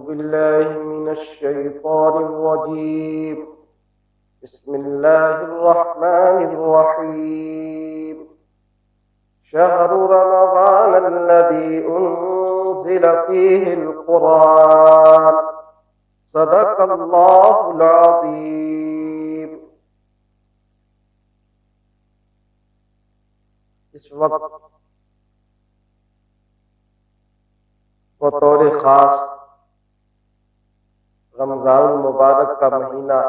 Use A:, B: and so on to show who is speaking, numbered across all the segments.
A: بالله من الشيطان الرجيم. بسم الله الرحمن الرحيم. شهر رمضان الذي أنزل فيه القرآن صدق الله العظيم. اس وقت بطور خاص رمضان المبارک کا مہینہ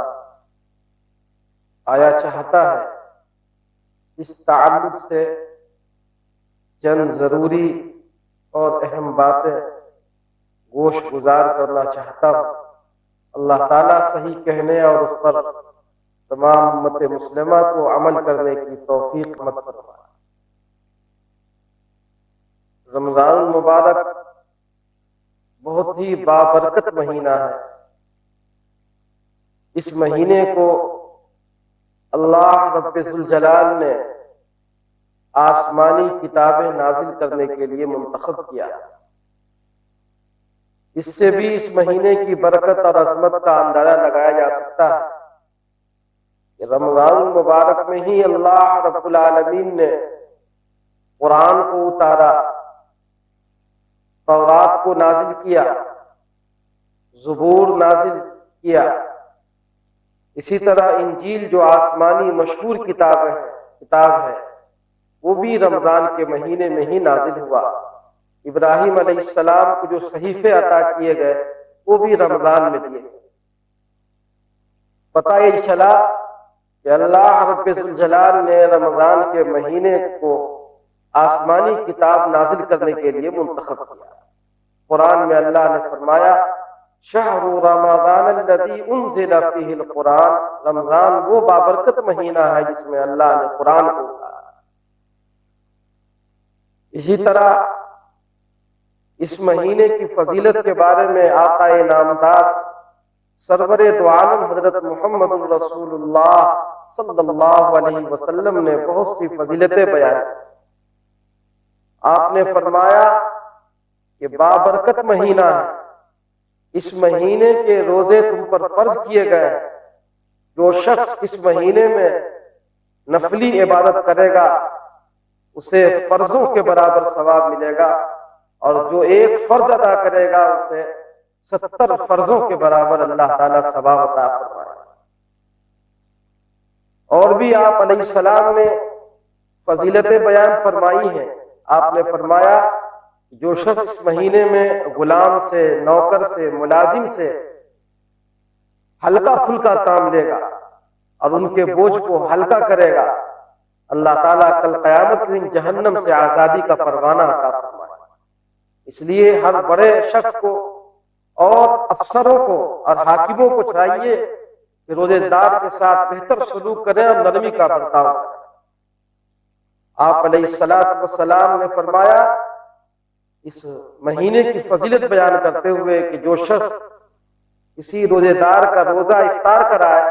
A: آیا چاہتا ہے، اس تعلق سے چند ضروری اور اہم باتیں گوش گزار کرنا چاہتا ہوں۔ اللہ تعالیٰ صحیح کہنے اور اس پر تمام امت مسلمہ کو عمل کرنے کی توفیق مت فرمائے۔ رمضان المبارک بہت ہی بابرکت مہینہ ہے۔ اس مہینے کو اللہ رب ذوالجلال نے آسمانی کتابیں نازل کرنے کے لیے منتخب کیا۔ اس سے بھی اس مہینے کی برکت اور عظمت کا اندازہ لگایا جا سکتا ہے کہ رمضان المبارک میں ہی اللہ رب العالمین نے قرآن کو اتارا، تورات کو نازل کیا، زبور نازل کیا، اسی طرح انجیل جو آسمانی مشہور کتاب ہے وہ بھی رمضان کے مہینے میں ہی نازل ہوا۔ ابراہیم علیہ السلام کو جو صحیفے عطا کیے گئے وہ بھی رمضان میں دیے۔ پتہ یہ چلا کہ اللہ رب ذوالجلال نے رمضان کے مہینے کو آسمانی کتاب نازل کرنے کے لیے منتخب کیا۔ قرآن میں اللہ نے فرمایا شہر رمضان الذی انزل فیہ القرآن، رمضان وہ بابرکت مہینہ ہے جس میں اللہ نے قرآن کو اتارا۔ اسی طرح اس مہینے کی فضیلت کے بارے میں آقا نامدار سرور دو عالم حضرت محمد رسول اللہ صلی اللہ علیہ وسلم نے بہت سی فضیلتیں بیان کی۔ آپ نے فرمایا کہ بابرکت مہینہ ہے، اس مہینے کے روزے تم پر فرض کیے گئے، جو شخص اس مہینے میں نفلی عبادت کرے گا اسے فرضوں کے برابر ثواب ملے گا، اور جو ایک فرض ادا کرے گا اسے 70 فرضوں کے برابر اللہ تعالیٰ ثواب عطا فرمائے گا۔ اور بھی آپ علیہ السلام نے فضیلتیں بیان فرمائی ہیں۔ آپ نے فرمایا جو شخص اس مہینے میں غلام سے، نوکر سے، ملازم سے ہلکا پھلکا کام لے گا اور ان کے بوجھ کو ہلکا کرے گا، اللہ تعالیٰ کل قیامت کے دن جہنم سے آزادی کا پروانہ عطا فرمائے۔ اس لیے ہر بڑے شخص کو اور افسروں کو اور حاکموں کو چاہیے کہ روزے دار کے ساتھ بہتر سلوک کریں اور نرمی کا برتاؤ کریں۔ آپ علیہ السلام نے فرمایا اس مہینے کی فضیلت بیان کرتے ہوئے کہ جو شخص کسی روزے دار کا روزہ افطار کرائے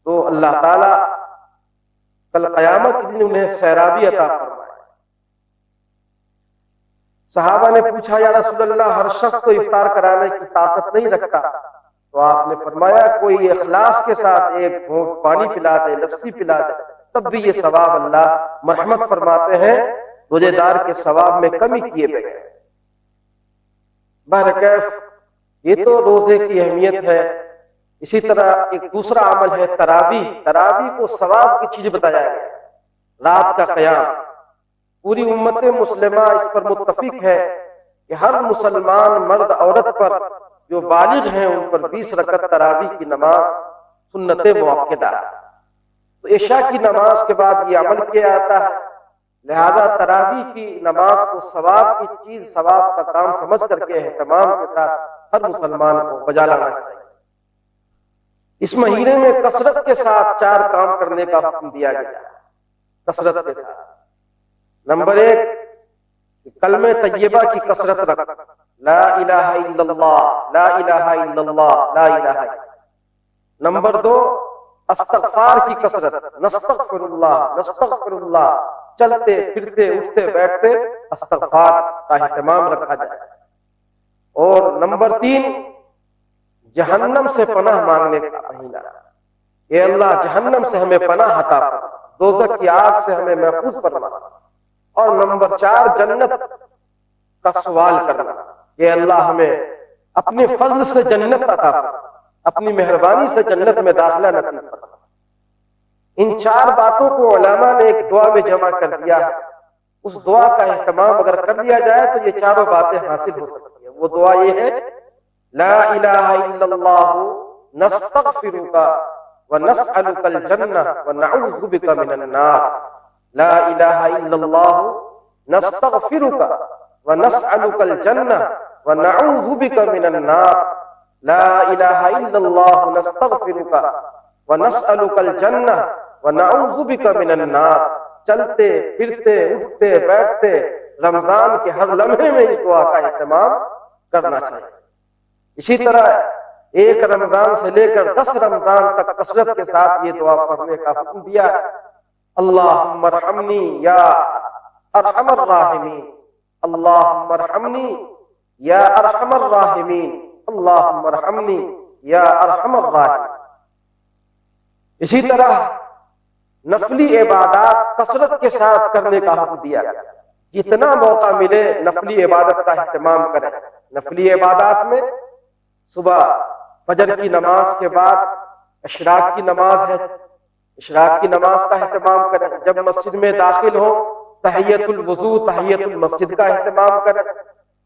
A: تو اللہ تعالیٰ کل قیامت کے دن انہیں سیرابی عطا فرمائے۔ صحابہ نے پوچھا یا رسول اللہ ہر شخص کو افطار کرانے کی طاقت نہیں رکھتا، تو آپ نے فرمایا کوئی اخلاص کے ساتھ ایک گھونٹ پانی پلا دے، لسی پلا دے، تب بھی یہ ثواب اللہ مرحمت فرماتے ہیں، روزے دار کے ثواب میں کمی کیے بغیر۔ بہرکیف یہ تو روزے کی اہمیت ہے۔ اسی طرح ایک دوسرا عمل ہے تراویح۔ تراویح کو ثواب کی چیز بتایا گیا، رات کا قیام۔ پوری امت مسلمہ اس پر متفق ہے کہ ہر مسلمان مرد عورت پر جو بالغ ہیں ان پر 20 رکعت تراویح کی نماز سنت مؤکدہ ہے۔ تو عشاء کی نماز کے بعد یہ عمل کیا جاتا ہے، لہذا تراویح کی نماز کو ثواب کی چیز، ثواب کا کام سمجھ کر کے اہتمام کے ساتھ ہر مسلمان کو بجا لانا چاہیے۔ اس مہینے میں کثرت کے ساتھ 4 کام کرنے کا حکم دیا گیا ہے، کثرت کے ساتھ۔ نمبر 1 کلمہ طیبہ کی کثرت رکھ، لا الہ الا اللہ، لا الہ الا اللہ، لا الہ الا اللہ۔ نمبر 2 استغفار کی کثرت، نستغفر اللہ، نستغفر اللہ، چلتے پھرتے اٹھتے بیٹھتے استغفار کا اہتمام رکھا جائے۔ اور نمبر 3 جہنم سے پناہ مانگنے کا مہینہ، اے اللہ جہنم سے ہمیں پناہ عطا فرما، دوزخ کی آگ سے ہمیں محفوظ فرما، اور نمبر 4 جنت کا سوال کرنا، اے اللہ ہمیں اپنے فضل سے جنت عطا فرما، اپنی مہربانی سے جنت میں داخلہ نصیب فرما۔ ان 4 باتوں کو علماء نے ایک دعا میں جمع کر دیا ہے، اس دعا کا اہتمام اگر کر دیا جائے تو یہ 4 باتیں حاصل ہو سکتی ہیں۔ وہ دعا یہ ہے، لا الہ الا اللہ نستغفرک ونسألک الجنہ ونعوذ بک من النار، لا الہ الا اللہ نستغفرک ونسألک الجنہ ونعوذ بک من النار، لا الہ الا اللہ نستغفرک ونسألک الجنہ ونعوذ بک من النار۔ چلتے پھرتے اٹھتے بیٹھتے رمضان کے ہر لمحے میں اس دعا کا اہتمام کرنا چاہیے۔ اسی طرح 1 رمضان سے لے کر 10 رمضان تک کثرت کے ساتھ یہ دعا پڑھنے کا حکم دیا ہے۔ اللہم ارحمنی یا ارحم الراحمین، اللہم ارحمنی یا ارحم الراحمین، اللہم ارحمنی یا ارحم الراحمین۔ اسی طرح نفلی عبادات کثرت کے ساتھ کرنے کا حکم دیا گیا، جتنا موقع ملے نفلی عبادت کا اہتمام کریں۔ نفلی عبادات میں صبح فجر کی نماز کے بعد اشراق کی نماز ہے، اشراق کی نماز کا اہتمام کریں۔ جب مسجد میں داخل ہو تحیۃ الوضو، تحیۃ المسجد کا اہتمام کریں۔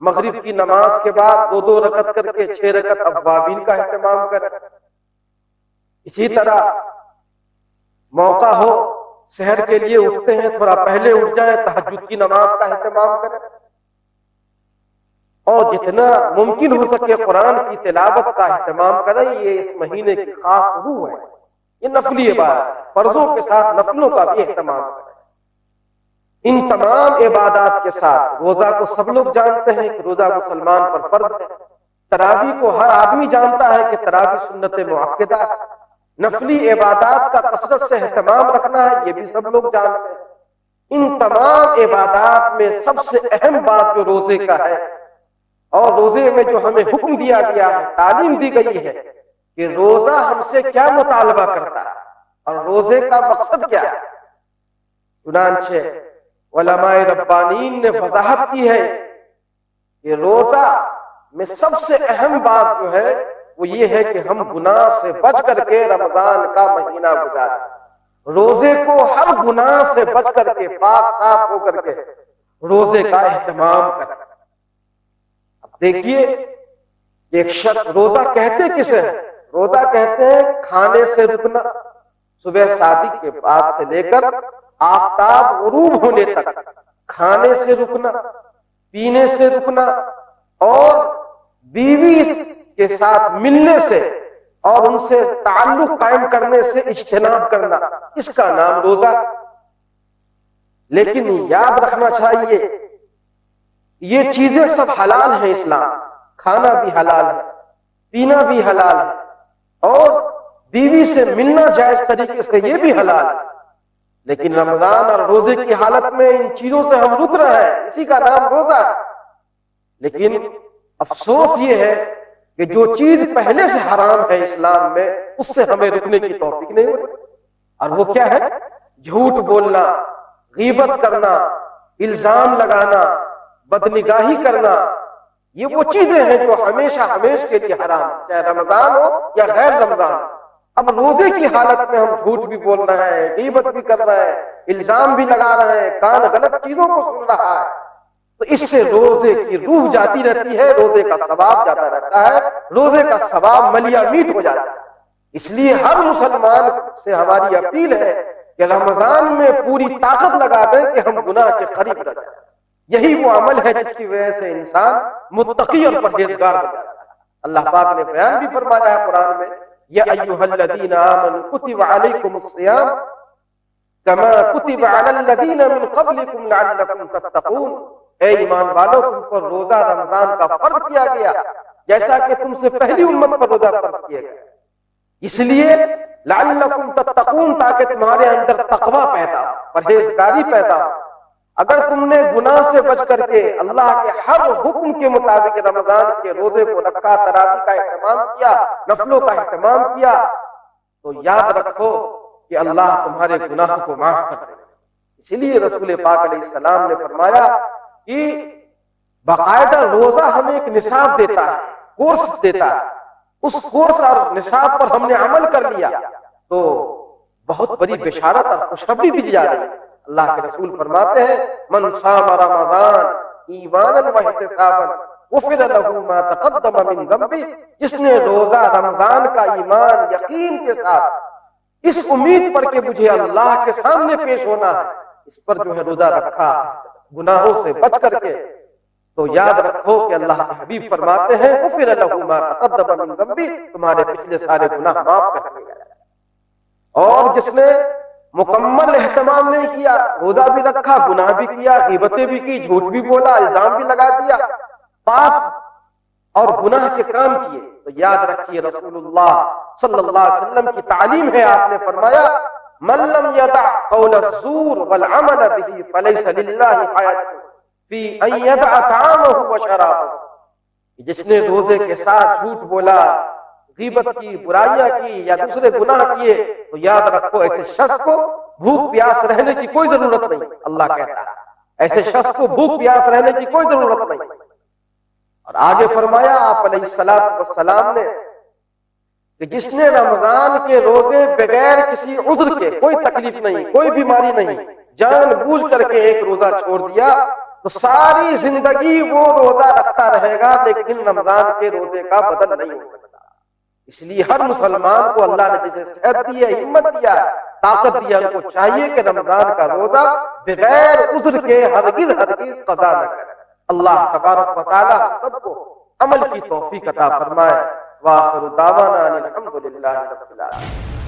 A: مغرب کی نماز کے بعد 2 رکعت کر کے 6 رکعت اوابین کا اہتمام کریں۔ اسی طرح موقع ہو سحر کے لیے اٹھتے ہیں تھوڑا پہلے اٹھ جائیں، تہجد کی نماز کا اہتمام کریں، اور جتنا ممکن ہو سکے قرآن کی تلاوت کا اہتمام کریں۔ یہ اس مہینے کی خاص روح ہے، یہ نفلی عبادت، فرضوں کے ساتھ نفلوں کا بھی اہتمام کریں۔ ان تمام عبادات کے ساتھ روزہ کو سب لوگ جانتے ہیں کہ روزہ مسلمان پر فرض ہے۔ تراویح کو ہر آدمی جانتا ہے کہ تراویح سنت مؤکدہ ہے۔ نفلی عبادات کا کثرت سے اہتمام رکھنا ہے، یہ بھی سب لوگ جانتے ہیں۔ ان تمام عبادات میں سب سے اہم بات جو روزے کا ہے، اور روزے میں جو ہمیں حکم دیا گیا ہے، تعلیم دی گئی ہے کہ روزہ ہم سے کیا مطالبہ کرتا ہے اور روزے کا مقصد کیا ہے۔ چنانچہ علماء ربانیین نے وضاحت کی ہے کہ روزہ میں سب سے اہم بات جو ہے وہ یہ ہے کہ ہم گناہ سے بچ کر کے رمضان کا مہینہ گزاریں۔ روزے کو ہر گناہ سے بچ کر کے پاک صاف ہو کر کے روزے کا اہتمام کریں۔ اب دیکھیے ایک شخص روزہ کہتے کسے ہیں؟ روزہ کہتے ہیں کھانے سے رکنا، صبح صادق کے بعد سے لے کر آفتاب غروب ہونے تک کھانے سے رکنا، پینے سے رکنا، اور بیوی کے ساتھ ملنے سے اور ان سے تعلق قائم کرنے سے اجتناب کرنا، اس کا نام روزہ۔ لیکن یاد رکھنا چاہیے یہ چیزیں سب حلال ہیں، اسلام کھانا بھی حلال ہے، پینا بھی حلال ہے، اور بیوی سے ملنا جائز طریقے سے یہ بھی حلال ہے۔ لیکن رمضان اور روزے کی حالت میں ان چیزوں سے ہم رک رہے ہیں، اسی کا نام روزہ ہے۔ لیکن افسوس یہ ہے کہ جو چیز پہلے سے حرام ہے اسلام میں، اس سے ہمیں رکنے کی توفیق نہیں ہوتی، اور وہ کیا ہے؟ جھوٹ بولنا، غیبت کرنا، الزام لگانا، بدنگاہی کرنا۔ یہ وہ چیزیں ہیں جو ہمیشہ ہمیشہ کے لیے حرام، چاہے رمضان ہو یا غیر رمضان۔ اب روزے کی حالت میں ہم جھوٹ بھی بول رہے ہیں، غیبت بھی کر رہے ہیں، الزام بھی لگا رہے ہیں، کان غلط چیزوں کو سن رہا ہے، تو اس سے روزے کی روح جاتی رہتی ہے، روزے کا ثواب جاتا رہتا ہے، روزے کا ثواب ملیا میٹ ہو جاتا ہے۔ اس لیے ہر مسلمان سے ہماری اپیل ہے کہ رمضان میں پوری طاقت لگا دیں کہ ہم گناہ کے قریب نہ جائیں۔ یہی وہ عمل ہے جس کی وجہ سے انسان متقی اور پرہیزگار بن جاتا ہے۔ اللہ پاک نے بیان بھی فرمایا ہے قرآن میں، یا ایھا الذین آمنوا کتب علیکم الصیام کما کتب علی الذین من قبلکم لعلکم تتقون۔ اے ایمان والو، تم پر روزہ رمضان کا فرض کیا گیا جیسا کہ تم سے پہلی امت پر روزہ فرض کیا گیا، اس لیے لعلکم تتقون، تاکہ تمہارے اندر تقوی پیدا ہو، پرہیزگاری پیدا ہو۔ اگر تم نے گناہ سے بچ کر کے اللہ کے ہر حکم کے مطابق رمضان کے روزے کو رکھا، تراویح کا اہتمام کیا، نفلوں کا اہتمام کیا، تو یاد رکھو کہ اللہ تمہارے گناہ کو معاف کر دے گا۔ اسی لیے رسول پاک علیہ السلام نے فرمایا کہ باقاعدہ روزہ ہمیں ایک نصاب دیتا ہے، کورس دیتا ہے، اس کورس اور نصاب پر ہم نے عمل کر لیا تو بہت بڑی بشارت اور خوشخبری دی جا رہی ہے۔ اللہ کے رسول فرماتے ہیں من صام رمضان ایمانا واحتسابا غفر له ما تقدم من ذنبه، جس نے روزہ رمضان کا ایمان یقین کے ساتھ اس امید پر کہ مجھے اللہ کے سامنے پیش ہونا ہے، اس پر جو ہے روزہ رکھا گناہوں سے بچ کر کے، تو یاد رکھو کہ اللہ کے حبیب فرماتے ہیں غفر له ما تقدم من ذنبه، تمہارے پچھلے سارے گناہ معاف کر دیے گئے۔ اور جس نے مکمل اہتمام نہیں کیا، روزہ بھی رکھا، گناہ بھی کیا، غیبتیں بھی کی، جھوٹ بھی بولا، الزام بھی لگا دیا، پاپ اور گناہ کے کام کیے، تو یاد رکھیے رسول اللہ صلی اللہ علیہ وسلم کی تعلیم ہے، آپ نے فرمایا من لم يدع قول الزور والعمل به فليس لله حاجة في ان يدع طعامه وشرابه، جس نے روزے کے ساتھ جھوٹ بولا، غیبت کی، برائیاں کی یا دوسرے گناہ کیے، تو یاد رکھو ایسے شخص کو بھوک پیاس رہنے کی کوئی ضرورت نہیں۔ اللہ کہتا ہے ایسے شخص کو بھوک پیاس رہنے کی کوئی ضرورت نہیں۔ اور آگے فرمایا آپ علیہ السلام نے کہ جس نے رمضان کے روزے بغیر کسی عذر کے، کوئی تکلیف نہیں، کوئی بیماری نہیں، جان بوجھ کر کے ایک روزہ چھوڑ دیا تو ساری زندگی وہ روزہ رکھتا رہے گا، لیکن رمضان کے روزے کا بدل نہیں ہو سکتا۔ اس لیے ہر مسلمان کو اللہ نے جسے صحت دی ہے، ہمت دیا ہے، طاقت دیا، ان کو چاہیے کہ رمضان کا روزہ بغیر عذر کے ہرگز قضا نہ کرے۔ اللہ تبارک و تعالی سب کو عمل کی توفیق عطا فرمائے۔ وآخر دعوانا الحمد للہ رب العالمین۔